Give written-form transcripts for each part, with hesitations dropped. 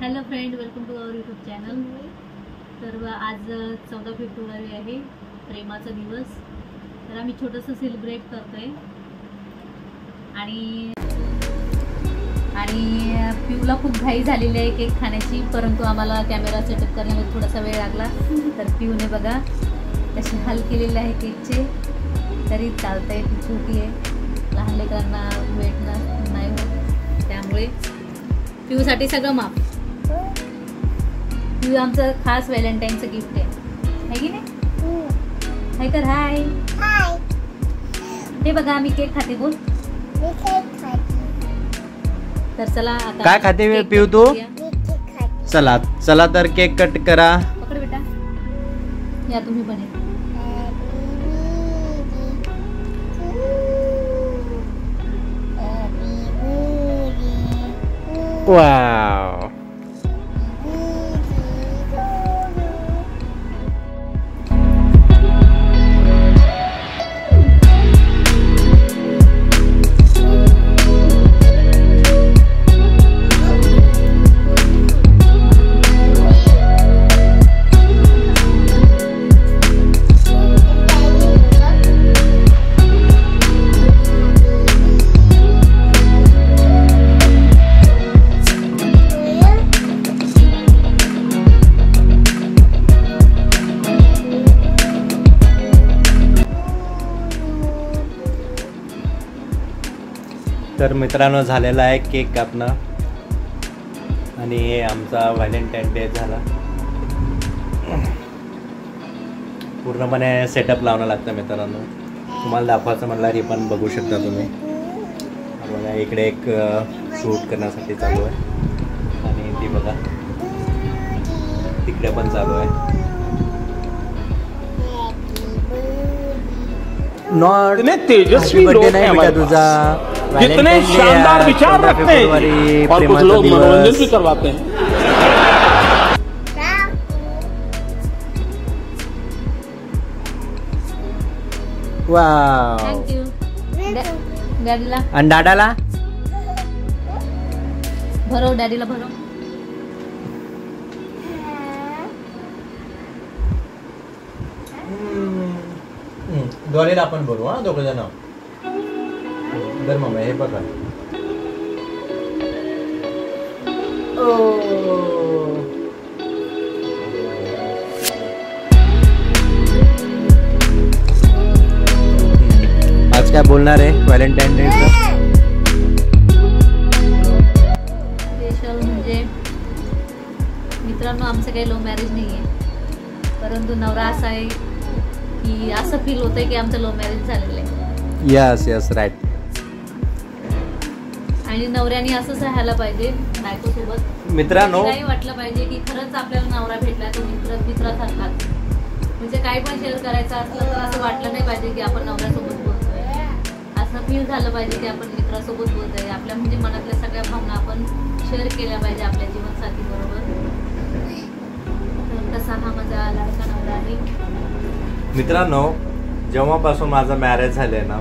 Hello friend, welcome to our YouTube channel. तर आज 14 February आहे, प्रेमाचा दिवस. तर आम्ही छोटंसं सेलिब्रेट करतोय आणि पिऊला खूप घाई झालेली आहे केक खाण्याची, परंतु आम्हाला कॅमेरा सेटअप करण्यामध्ये थोडासा वेळ लागला. तर पिऊने बघा कशी हाल केलेले आहे केकचे, तरी चालतंय. ती छोटी आहे, लहान लेकरांना वेट नाही होत, त्यामुळे पिऊसाठी सगळं माफ. पिऊ आमचं खास व्हॅलेंटाईनचं गिफ्ट आहे की नाही? हाय कर, हाय. हे बघा आम्ही केक खाते. बोल. तर चला आता काय खाते पिऊ तू? चला चला तर केक कट करा. पकड बेटा, या तुम्ही पण. वाव. तर मित्रांनो, झालेला आहे केक कापणं आणि आमचा व्हॅलेंटाईन डे झाला. पूर्णपणे सेटअप लावणं लागतं मित्रांनो. तुम्हाला दाखवायचं म्हणलं हे पण बघू शकता तुम्ही. बघा इकडे एक शूट करण्यासाठी चालू आहे आणि ती बघा तिकडे पण चालू आहे. नॉट तेजस्वी लोग हैं हमारे तुझा, जितने शानदार विचार रखते हैं और कुछ लोग मनोरंजन भी करवाते हैं. वाव. थँक्यू डॅडीला. आणि दादाला भरव, डॅडीला भरव. दोन्हीला आपण बोलू. हा, दोघं जण. दर मम्मी हे बघा. आज काय बोलणार आहे व्हॅलेंटाईन डे? स्पेशल म्हणजे मित्रांनो, आमचं काही लव्ह मॅरेज नाही आहे, परंतु नवरा असा आहे की असं फील होतंय की आमचं लव्ह मॅरेज झालेलं आहे. Yes yes, right. आणि नवऱ्याने असंच राहायला पाहिजे बायकोसोबत. मित्रांनो, काही वाटलं पाहिजे की खरंच आपल्याला नवरा भेटला तो मित्रासारखा. म्हणजे काही पण शेअर करायचं असलं तर असं वाटलं नाही पाहिजे की आपण नवऱ्यासोबत बोलतोय. असं फील झालं पाहिजे की आपण मित्रासोबत बोलतोय. आपल्या म्हणजे मनातल्या सगळ्या भावना आपण शेअर केल्या पाहिजे आपल्या जीवनसाथी बरोबर. तर तसा हा माझा लाडका नवरा आहे. मित्रांनो, जेव्हापासून माझं मॅरेज झालंय ना,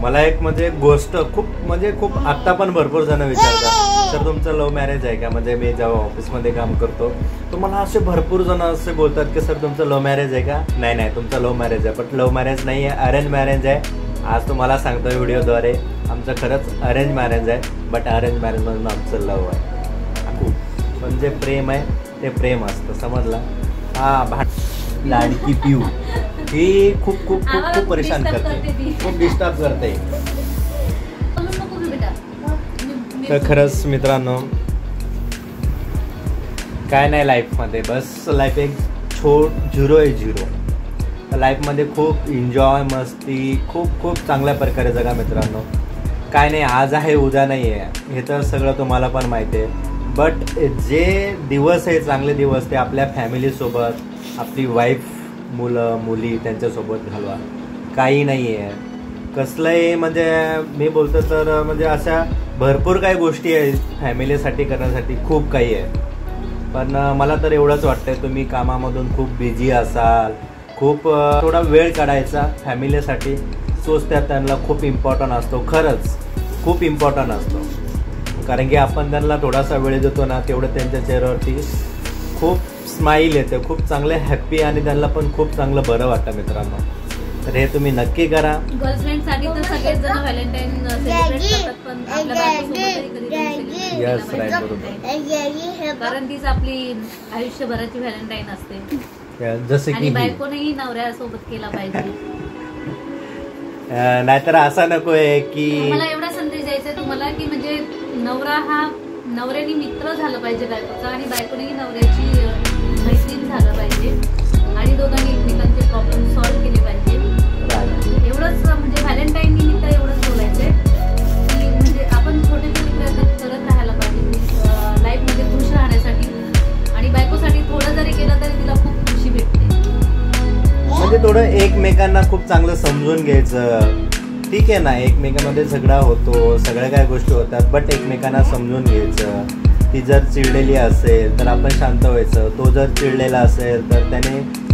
मला एक म्हणजे गोष्ट खूप आत्ता पण भरपूर जण विचारतात, सर तुमचं लव्ह मॅरेज आहे का? म्हणजे मी जेव्हा ऑफिसमध्ये काम करतो तर मला असे भरपूर जण असे बोलतात की सर तुमचं लव्ह मॅरेज आहे का? नाही, तुमचं लव्ह मॅरेज आहे. बट लव्ह मॅरेज नाही आहे, अरेंज मॅरेज आहे. आज तुम्हाला सांगतो व्हिडिओद्वारे, आमचं खरंच अरेंज मॅरेज आहे. बट अरेंज मॅरेजमधून आमचं लव्ह आहे. पण जे प्रेम आहे ते प्रेम असतं, समजलं? हा, लाडकी पिऊ ही खूप परेशान करते, खूप डिस्टर्ब करते. तर खरंच मित्रांनो, काय नाही लाईफमध्ये, बस लाईफ एक झिरो आहे, झिरो. लाईफमध्ये खूप एन्जॉय, मस्ती खूप चांगल्या प्रकारे जगा मित्रांनो. काय नाही, आज आहे उद्या नाही आहे, हे तर सगळं तुम्हाला पण माहिती आहे. बट जे दिवस आहे चांगले दिवस ते आपल्या फॅमिलीसोबत, आपली वाईफ, मुलं मुली त्यांच्यासोबत घालवा. काही नाही आहे कसलंही. म्हणजे मी बोलतो तर म्हणजे अशा भरपूर काही गोष्टी आहेत फॅमिलीसाठी करण्यासाठी, खूप काही आहे. पण मला तर एवढंच वाटतंय, तुम्ही कामामधून खूप बिझी असाल, खूप थोडा वेळ काढायचा फॅमिलीसाठी, तोच त्यांना खूप इम्पॉर्टंट असतो. खरंच खूप इम्पॉर्टंट असतो. कारण की आपण त्यांना थोडासा वेळ देतो ना, तेवढं त्यांच्या चेहऱ्यावरती खूप स्माईल येते, खूप चांगले हॅप्पी आणि त्यांना पण खूप चांगलं बरं वाटतं मित्रांनो. तर हे तुम्ही नक्की करा. गर्लफ्रेंड साठी तर सगळेच जण व्हॅलेंटाईन सेलिब्रेट करतात, पण आपल्या बायकोसोबतही कधी Yes, right, बरोबर. कारण तीच आपली आयुष्यभराची व्हॅलेंटाईन असते. जसे आणि की बायकोनेही नवऱ्यासोबत केला पाहिजे. नाहीतर असं नको आहे की मला एवढा संदेश द्यायचा आहे तुम्हाला की म्हणजे नवरा हा नवऱ्याने मित्र झालं पाहिजे बायकोचा, आणि बायकोनेही नवऱ्याची मैत्रीण झालं पाहिजे, आणि दोघांनी एकमेकांचे प्रॉब्लेम सॉल्व्ह केले पाहिजे. एवढंच म्हणजे व्हॅलेंटाईन निमित्त एवढंच बोलायचंय की म्हणजे आपण छोटे छोटे प्रयत्न करत राहायला पाहिजे लाईफ मध्ये खुश राहण्यासाठी, आणि बायकोसाठी थोडं जरी केलं तरी तिला खूप खुशी भेटते. म्हणजे थोडं एकमेकांना खूप चांगलं समजून घ्यायचं. ठीक आहे ना, एकमेकांमध्ये झगडा होतो, सगळ्या काही गोष्टी होतात, बट एकमेकांना समजून घ्यायचं. ती जर चिडलेली असेल तर आपण शांत व्हायचं, तो जर चिडलेला असेल तर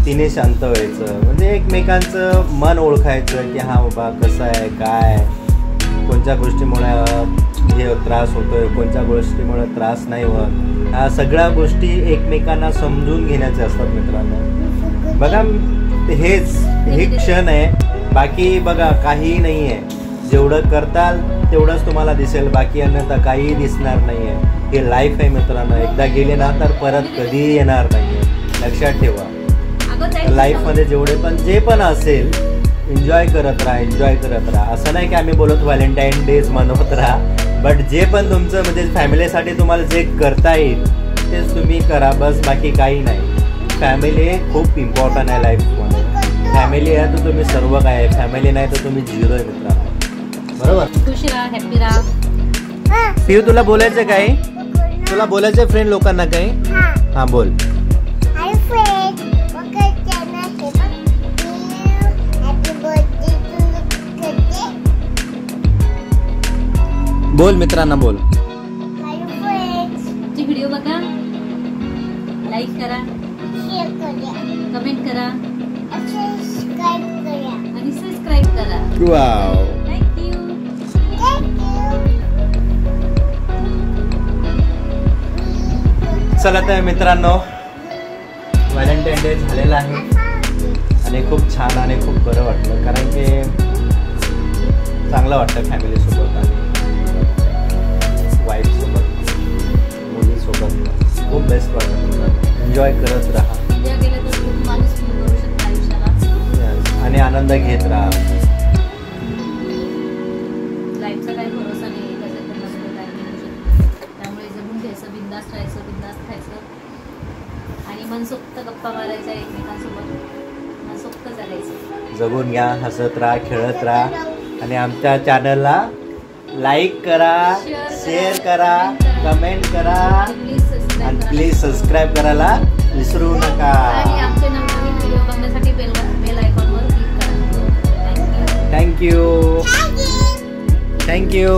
तिने शांत व्हायचं. म्हणजे एकमेकांचं मन ओळखायचं की हा बाबा कसं आहे, काय, कोणत्या गोष्टीमुळे हे त्रास होतोय, कोणत्या गोष्टीमुळे त्रास नाही होत. ह्या सगळ्या गोष्टी एकमेकांना समजून घेण्याच्या असतात मित्रांनो. बघा हे क्षण आहे, बाकी बघा काही नाही आहे. जेवढं करताल तेवढंच तुम्हाला दिसेल, बाकी अन्यथा काहीही दिसणार नाही आहे. हे लाईफ आहे मित्रांनो, एकदा गेले ना तर परत कधीही येणार नाही आहे, लक्षात ठेवा. लाईफमध्ये जे पण असेल एन्जॉय करत राहा. असं नाही की आम्ही बोलत व्हॅलेंटाईन डेज मनवत राहा, बट जे पण तुमचं म्हणजे फॅमिलीसाठी तुम्हाला जे करता येईल तेच तुम्ही करा, बस बाकी काही नाही. फॅमिली खूप इम्पॉर्टंट आहे लाईफमध्ये. फॅमिली आहे तर तुम्ही सर्व काय आहे, फॅमिली नाही तर तुम्ही झिरो आहे मित्रांनो. बरोबर. खुश राहा, हॅपी राहा. पिऊ तुला बोलायचं काय? तुला बोलायचं फ्रेंड लोकांना काही? हा बोल. बोल मित्रांना बोल. व्हिडिओ बघा, लाईक करा, कमेंट करा आणि सबस्क्राईब करा. Wow, thank you. चला तर मित्रांनो, व्हॅलेंटाईन डे झालेला आहे आणि खूप छान आणि खूप बरं वाटलं, कारण की चांगलं वाटतं फॅमिलीसोबत आणि वाईफसोबत, मुलीसोबत. खूप बेस्ट वाटतं मित्रांनो. एन्जॉय करत राहा. एन्जॉय केलं तर खूप माणूस फील करू शकतो आयुष्याला. आणि आनंद घेत राहा. लाईफचा काही भरोसा नाही, कसं तर नसतं, काय नाही होऊ शकतं. त्यामुळे जगून घ्यायचं, बिंदास राहायचं, बिंदास खायचं आणि मनसोक्त गप्पा मारायच्या एकमेकांसोबत, मनसोक्त जगायचं. जगून घ्या, हसत राहा, खेळत राहा आणि आमच्या चॅनलला लाईक करा, शेअर करा, कमेंट करा आणि प्लीज सबस्क्राईब करायला विसरू नका. आणि आमचे नवीन व्हिडिओ बघण्यासाठी बेल आयकॉनवर क्लिक करा. थँक्यू. थँक्यू.